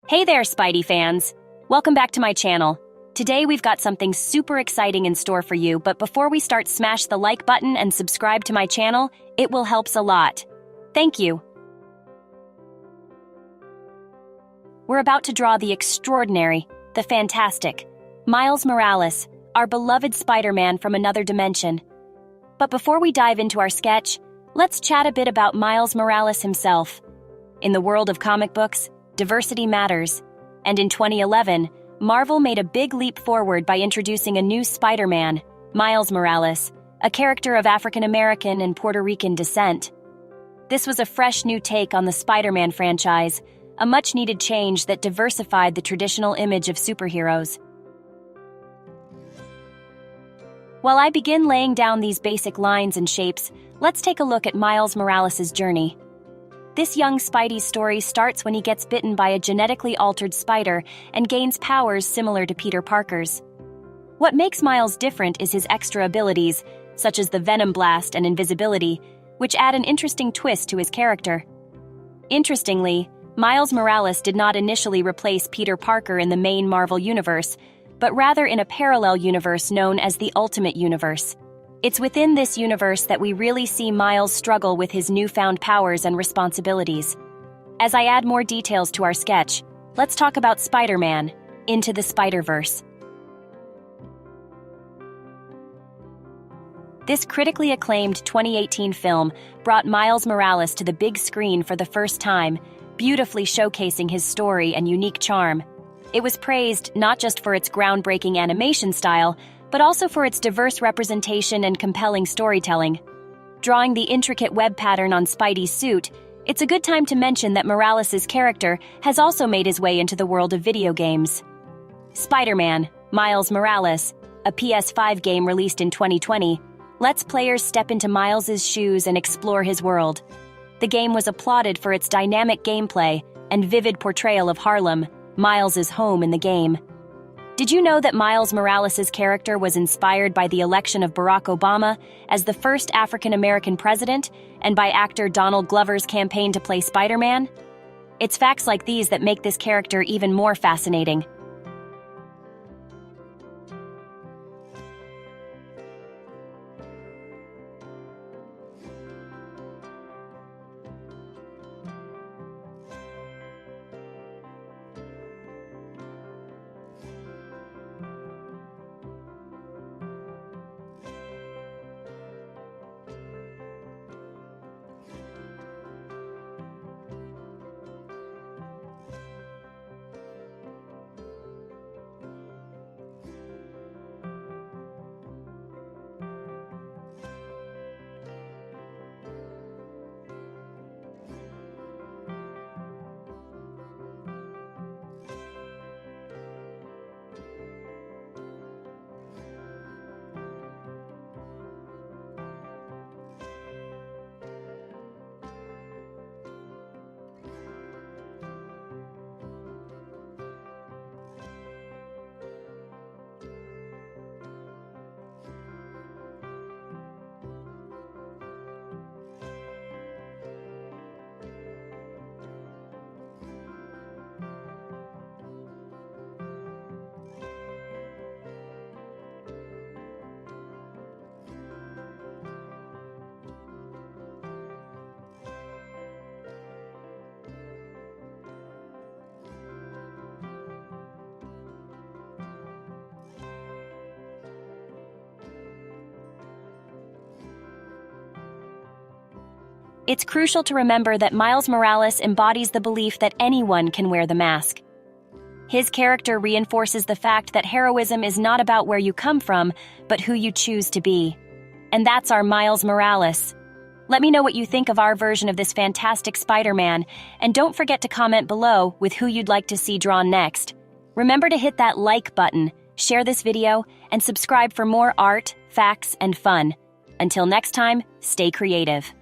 Hey there, Spidey fans! Welcome back to my channel. Today we've got something super exciting in store for you, but before we start, smash the like button and subscribe to my channel. It will help a lot. Thank you. We're about to draw the extraordinary, the fantastic, Miles Morales, our beloved Spider-Man from another dimension. But before we dive into our sketch, let's chat a bit about Miles Morales himself. In the world of comic books, diversity matters, and in 2011, Marvel made a big leap forward by introducing a new Spider-Man, Miles Morales, a character of African American and Puerto Rican descent. This was a fresh new take on the Spider-Man franchise, a much-needed change that diversified the traditional image of superheroes. While I begin laying down these basic lines and shapes, let's take a look at Miles Morales' journey. This young Spidey's story starts when he gets bitten by a genetically altered spider and gains powers similar to Peter Parker's. What makes Miles different is his extra abilities, such as the Venom Blast and invisibility, which add an interesting twist to his character. Interestingly, Miles Morales did not initially replace Peter Parker in the main Marvel universe, but rather in a parallel universe known as the Ultimate Universe. It's within this universe that we really see Miles struggle with his newfound powers and responsibilities. As I add more details to our sketch, let's talk about Spider-Man, Into the Spider-Verse. This critically acclaimed 2018 film brought Miles Morales to the big screen for the first time, beautifully showcasing his story and unique charm. It was praised not just for its groundbreaking animation style, but also for its diverse representation and compelling storytelling. Drawing the intricate web pattern on Spidey's suit, it's a good time to mention that Morales' character has also made his way into the world of video games. Spider-Man, Miles Morales, a PS5 game released in 2020, lets players step into Miles' shoes and explore his world. The game was applauded for its dynamic gameplay and vivid portrayal of Harlem, Miles' home in the game. Did you know that Miles Morales' character was inspired by the election of Barack Obama as the first African-American president and by actor Donald Glover's campaign to play Spider-Man? It's facts like these that make this character even more fascinating. It's crucial to remember that Miles Morales embodies the belief that anyone can wear the mask. His character reinforces the fact that heroism is not about where you come from, but who you choose to be. And that's our Miles Morales. Let me know what you think of our version of this fantastic Spider-Man, and don't forget to comment below with who you'd like to see drawn next. Remember to hit that like button, share this video, and subscribe for more art, facts, and fun. Until next time, stay creative.